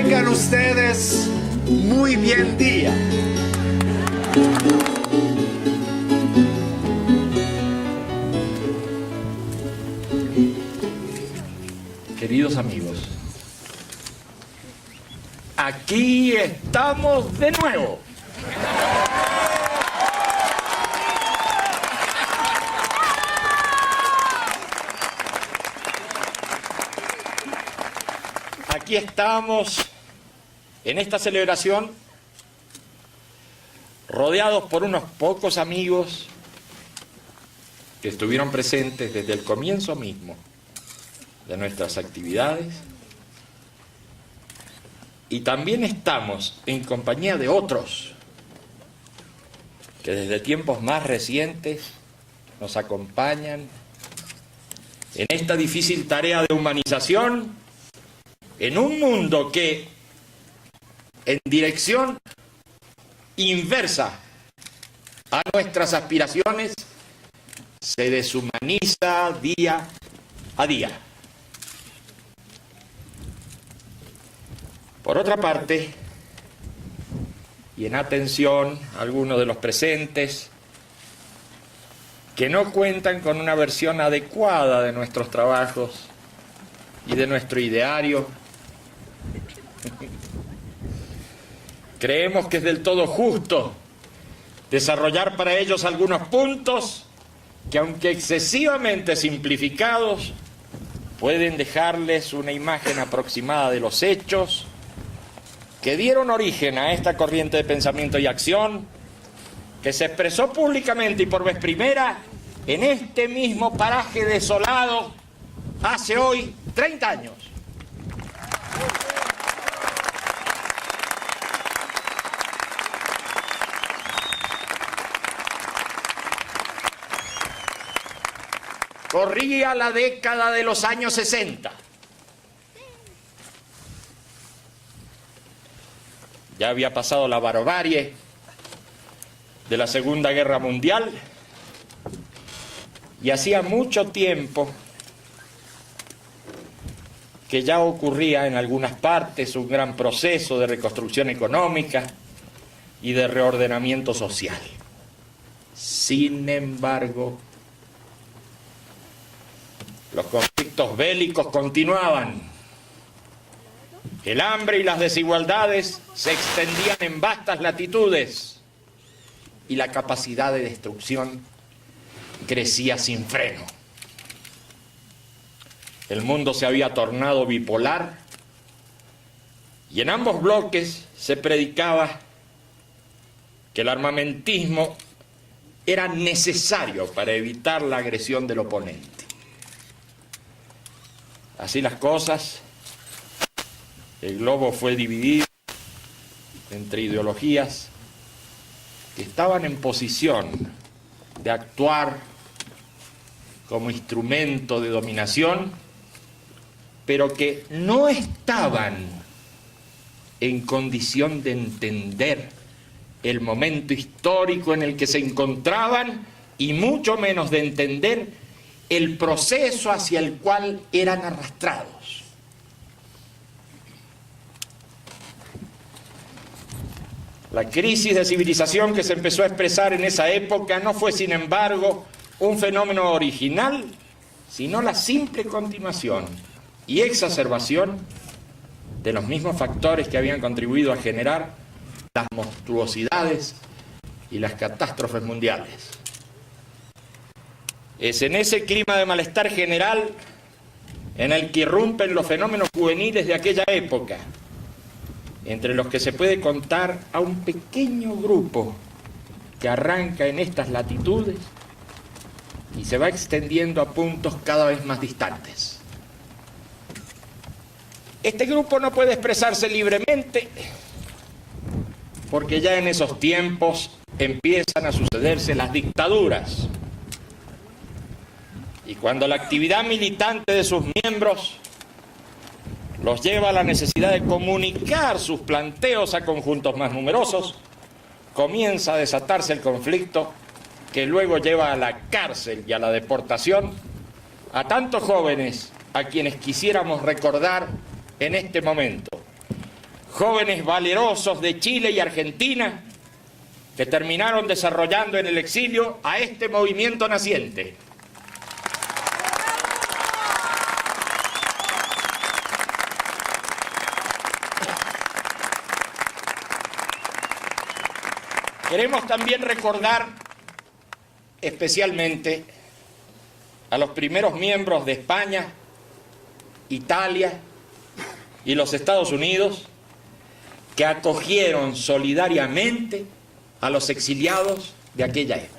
Tengan ustedes muy bien día. Queridos amigos, aquí estamos de nuevo. Aquí estamos en esta celebración, rodeados por unos pocos amigos que estuvieron presentes desde el comienzo mismo de nuestras actividades, y también estamos en compañía de otros que desde tiempos más recientes nos acompañan en esta difícil tarea de humanización en un mundo que, en dirección inversa a nuestras aspiraciones, se deshumaniza día a día. Por otra parte, y en atención a algunos de los presentes que no cuentan con una versión adecuada de nuestros trabajos y de nuestro ideario, creemos que es del todo justo desarrollar para ellos algunos puntos que, aunque excesivamente simplificados, pueden dejarles una imagen aproximada de los hechos que dieron origen a esta corriente de pensamiento y acción que se expresó públicamente y por vez primera en este mismo paraje desolado hace hoy 30 años. Corría la década de los años 60. Ya había pasado la barbarie de la Segunda Guerra Mundial y hacía mucho tiempo que ya ocurría en algunas partes un gran proceso de reconstrucción económica y de reordenamiento social. Sin embargo, los conflictos bélicos continuaban. El hambre y las desigualdades se extendían en vastas latitudes y la capacidad de destrucción crecía sin freno. El mundo se había tornado bipolar y en ambos bloques se predicaba que el armamentismo era necesario para evitar la agresión del oponente. Así las cosas, el globo fue dividido entre ideologías que estaban en posición de actuar como instrumento de dominación, pero que no estaban en condición de entender el momento histórico en el que se encontraban y mucho menos de entender el proceso hacia el cual eran arrastrados. La crisis de civilización que se empezó a expresar en esa época no fue, sin embargo, un fenómeno original, sino la simple continuación y exacerbación de los mismos factores que habían contribuido a generar las monstruosidades y las catástrofes mundiales. Es en ese clima de malestar general en el que irrumpen los fenómenos juveniles de aquella época, entre los que se puede contar a un pequeño grupo que arranca en estas latitudes y se va extendiendo a puntos cada vez más distantes. Este grupo no puede expresarse libremente porque ya en esos tiempos empiezan a sucederse las dictaduras. Y cuando la actividad militante de sus miembros los lleva a la necesidad de comunicar sus planteos a conjuntos más numerosos, comienza a desatarse el conflicto que luego lleva a la cárcel y a la deportación a tantos jóvenes a quienes quisiéramos recordar en este momento, jóvenes valerosos de Chile y Argentina que terminaron desarrollando en el exilio a este movimiento naciente. Queremos también recordar especialmente a los primeros miembros de España, Italia y los Estados Unidos que acogieron solidariamente a los exiliados de aquella época.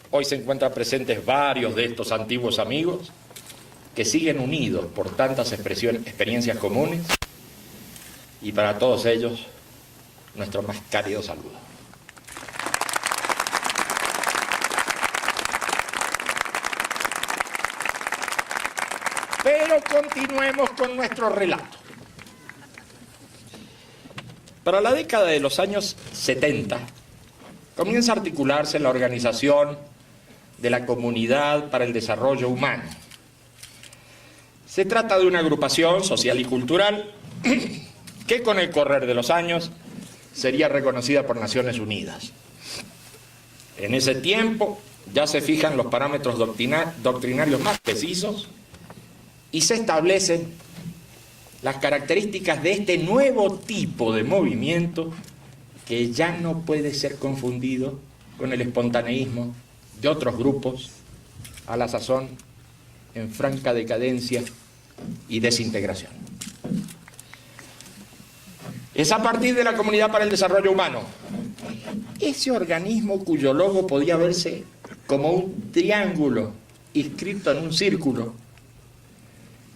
Hoy se encuentran presentes varios de estos antiguos amigos que siguen unidos por tantas experiencias comunes, y para todos ellos nuestro más cálido saludo. Pero continuemos con nuestro relato. Para la década de los años 70 comienza a articularse la organización de la Comunidad para el Desarrollo Humano. Se trata de una agrupación social y cultural que con el correr de los años sería reconocida por Naciones Unidas. En ese tiempo ya se fijan los parámetros doctrinarios más precisos y se establecen las características de este nuevo tipo de movimiento que ya no puede ser confundido con el espontaneísmo de otros grupos, a la sazón en franca decadencia y desintegración. Es a partir de la Comunidad para el Desarrollo Humano, ese organismo cuyo logo podía verse como un triángulo inscrito en un círculo,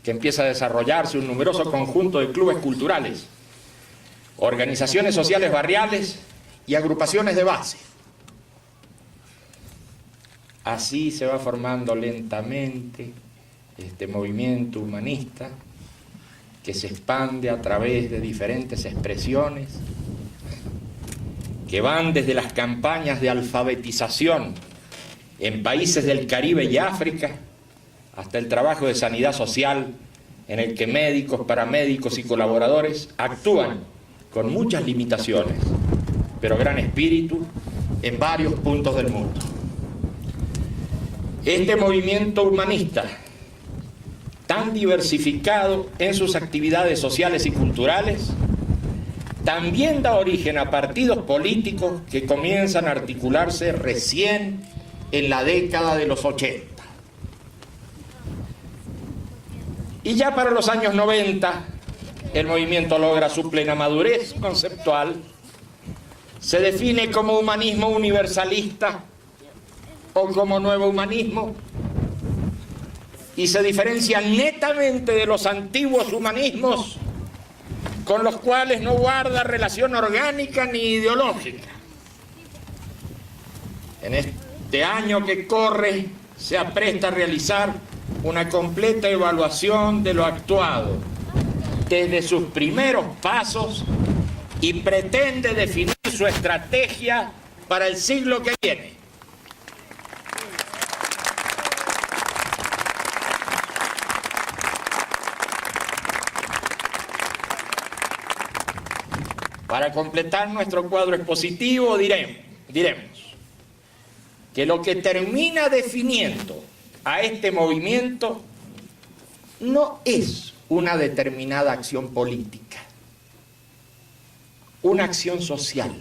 que empieza a desarrollarse un numeroso conjunto de clubes culturales, organizaciones sociales barriales y agrupaciones de base. Así se va formando lentamente este movimiento humanista que se expande a través de diferentes expresiones que van desde las campañas de alfabetización en países del Caribe y África hasta el trabajo de sanidad social en el que médicos, paramédicos y colaboradores actúan con muchas limitaciones, pero gran espíritu en varios puntos del mundo. Este movimiento humanista, tan diversificado en sus actividades sociales y culturales, también da origen a partidos políticos que comienzan a articularse recién en la década de los 80. Y ya para los años 90, el movimiento logra su plena madurez conceptual, se define como humanismo universalista o como nuevo humanismo, y se diferencia netamente de los antiguos humanismos con los cuales no guarda relación orgánica ni ideológica. En este año que corre se apresta a realizar una completa evaluación de lo actuado desde sus primeros pasos y pretende definir su estrategia para el siglo que viene. Para completar nuestro cuadro expositivo diremos que lo que termina definiendo a este movimiento no es una determinada acción política, una acción social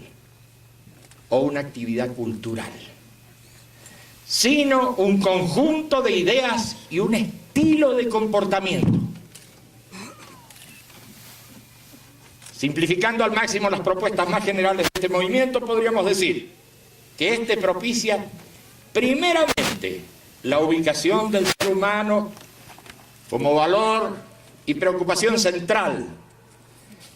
o una actividad cultural, sino un conjunto de ideas y un estilo de comportamiento. Simplificando al máximo las propuestas más generales de este movimiento, podríamos decir que este propicia primeramente la ubicación del ser humano como valor y preocupación central,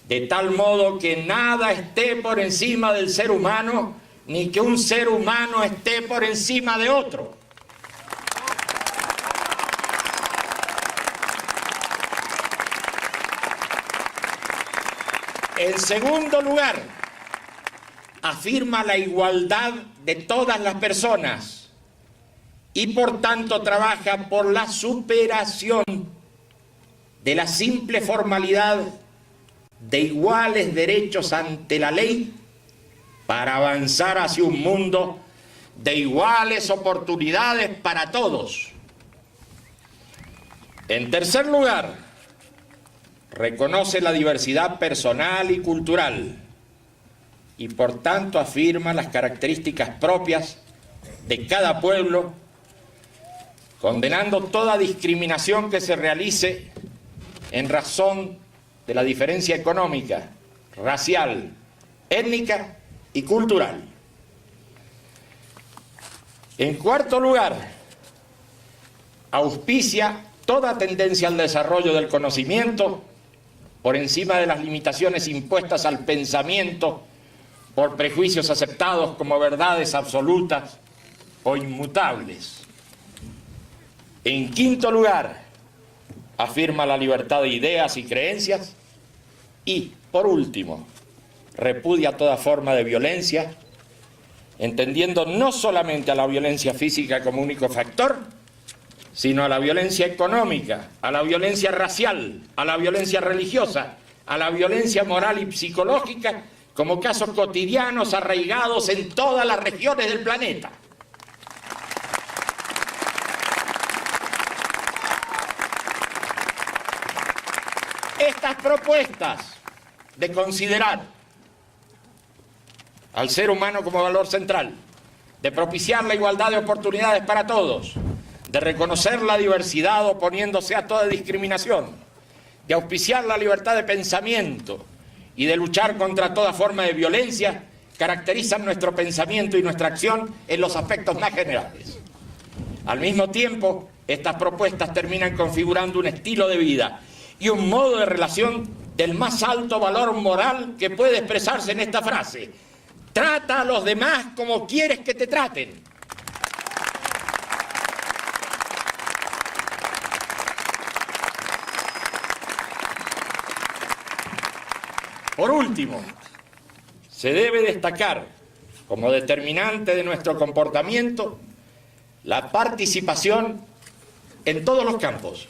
de tal modo que nada esté por encima del ser humano, ni que un ser humano esté por encima de otro. En segundo lugar, afirma la igualdad de todas las personas y por tanto trabaja por la superación de la simple formalidad de iguales derechos ante la ley para avanzar hacia un mundo de iguales oportunidades para todos. En tercer lugar, reconoce la diversidad personal y cultural y por tanto afirma las características propias de cada pueblo, condenando toda discriminación que se realice en razón de la diferencia económica, racial, étnica y cultural. En cuarto lugar, auspicia toda tendencia al desarrollo del conocimiento por encima de las limitaciones impuestas al pensamiento por prejuicios aceptados como verdades absolutas o inmutables. En quinto lugar, afirma la libertad de ideas y creencias y, por último, repudia toda forma de violencia, entendiendo no solamente a la violencia física como único factor, sino a la violencia económica, a la violencia racial, a la violencia religiosa, a la violencia moral y psicológica como casos cotidianos arraigados en todas las regiones del planeta. Estas propuestas de considerar al ser humano como valor central, de propiciar la igualdad de oportunidades para todos, de reconocer la diversidad oponiéndose a toda discriminación, de auspiciar la libertad de pensamiento y de luchar contra toda forma de violencia, caracterizan nuestro pensamiento y nuestra acción en los aspectos más generales. Al mismo tiempo, estas propuestas terminan configurando un estilo de vida y un modo de relación del más alto valor moral que puede expresarse en esta frase: trata a los demás como quieres que te traten. Por último, se debe destacar como determinante de nuestro comportamiento la participación en todos los campos,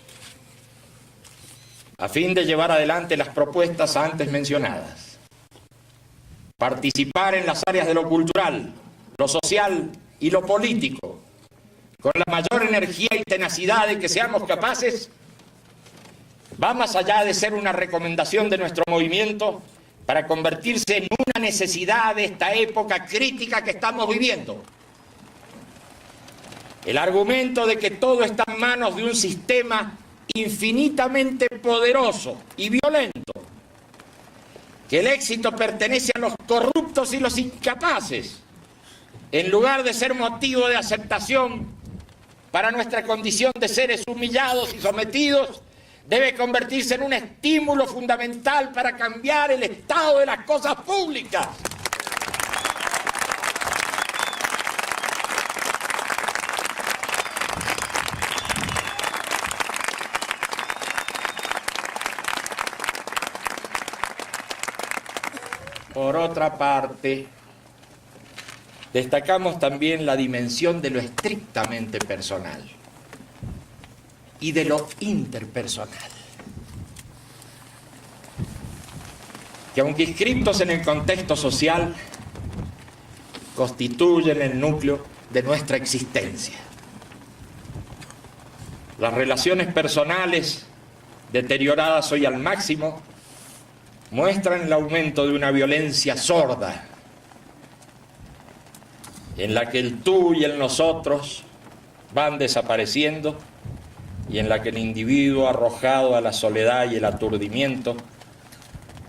a fin de llevar adelante las propuestas antes mencionadas. Participar en las áreas de lo cultural, lo social y lo político, con la mayor energía y tenacidad de que seamos capaces, va más allá de ser una recomendación de nuestro movimiento para convertirse en una necesidad de esta época crítica que estamos viviendo. El argumento de que todo está en manos de un sistema infinitamente poderoso y violento, que el éxito pertenece a los corruptos y los incapaces, en lugar de ser motivo de aceptación para nuestra condición de seres humillados y sometidos, debe convertirse en un estímulo fundamental para cambiar el estado de las cosas públicas. Por otra parte, destacamos también la dimensión de lo estrictamente personal y de lo interpersonal, que aunque inscritos en el contexto social, constituyen el núcleo de nuestra existencia. Las relaciones personales, deterioradas hoy al máximo, muestran el aumento de una violencia sorda, en la que el tú y el nosotros van desapareciendo y en la que el individuo arrojado a la soledad y el aturdimiento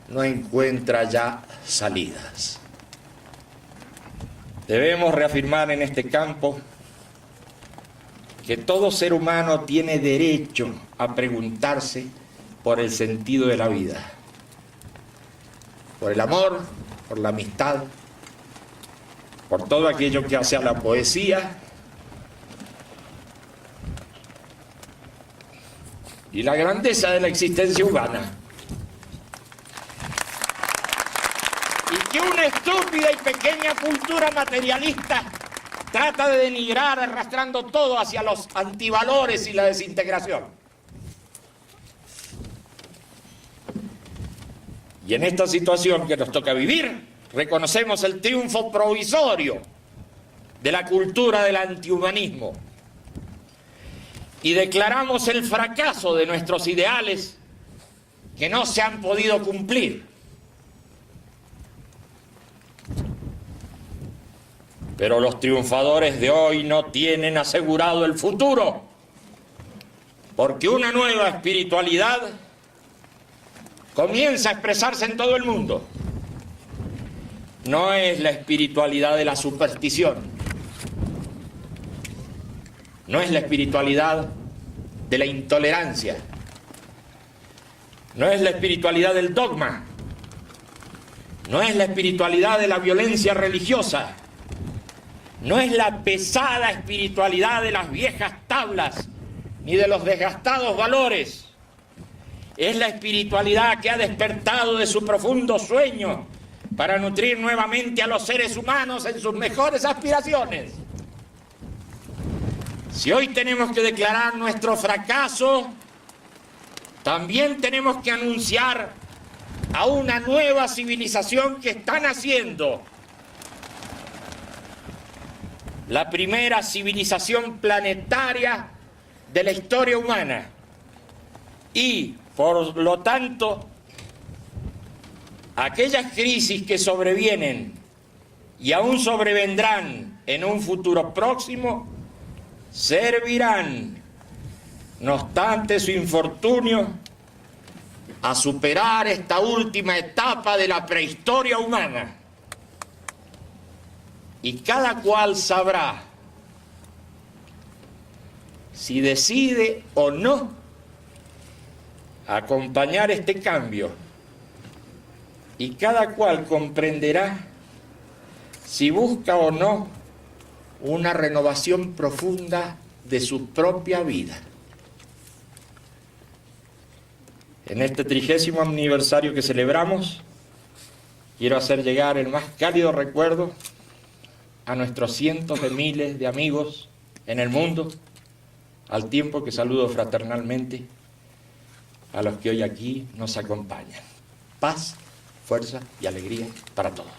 no encuentra ya salidas. Debemos reafirmar en este campo que todo ser humano tiene derecho a preguntarse por el sentido de la vida, por el amor, por la amistad, por todo aquello que hace a la poesía y la grandeza de la existencia humana. Y que un estudio estúpida y pequeña cultura materialista trata de denigrar arrastrando todo hacia los antivalores y la desintegración. Y en esta situación que nos toca vivir, reconocemos el triunfo provisorio de la cultura del antihumanismo y declaramos el fracaso de nuestros ideales que no se han podido cumplir. Pero los triunfadores de hoy no tienen asegurado el futuro, porque una nueva espiritualidad comienza a expresarse en todo el mundo. No es la espiritualidad de la superstición, no es la espiritualidad de la intolerancia, no es la espiritualidad del dogma, no es la espiritualidad de la violencia religiosa, no es la pesada espiritualidad de las viejas tablas ni de los desgastados valores. Es la espiritualidad que ha despertado de su profundo sueño para nutrir nuevamente a los seres humanos en sus mejores aspiraciones. Si hoy tenemos que declarar nuestro fracaso, también tenemos que anunciar a una nueva civilización que está naciendo. La primera civilización planetaria de la historia humana. Y, por lo tanto, aquellas crisis que sobrevienen y aún sobrevendrán en un futuro próximo, servirán, no obstante su infortunio, a superar esta última etapa de la prehistoria humana. Y cada cual sabrá si decide o no acompañar este cambio, y cada cual comprenderá si busca o no una renovación profunda de su propia vida. En este 30º aniversario que celebramos, quiero hacer llegar el más cálido recuerdo a nuestros cientos de miles de amigos en el mundo, al tiempo que saludo fraternalmente a los que hoy aquí nos acompañan. Paz, fuerza y alegría para todos.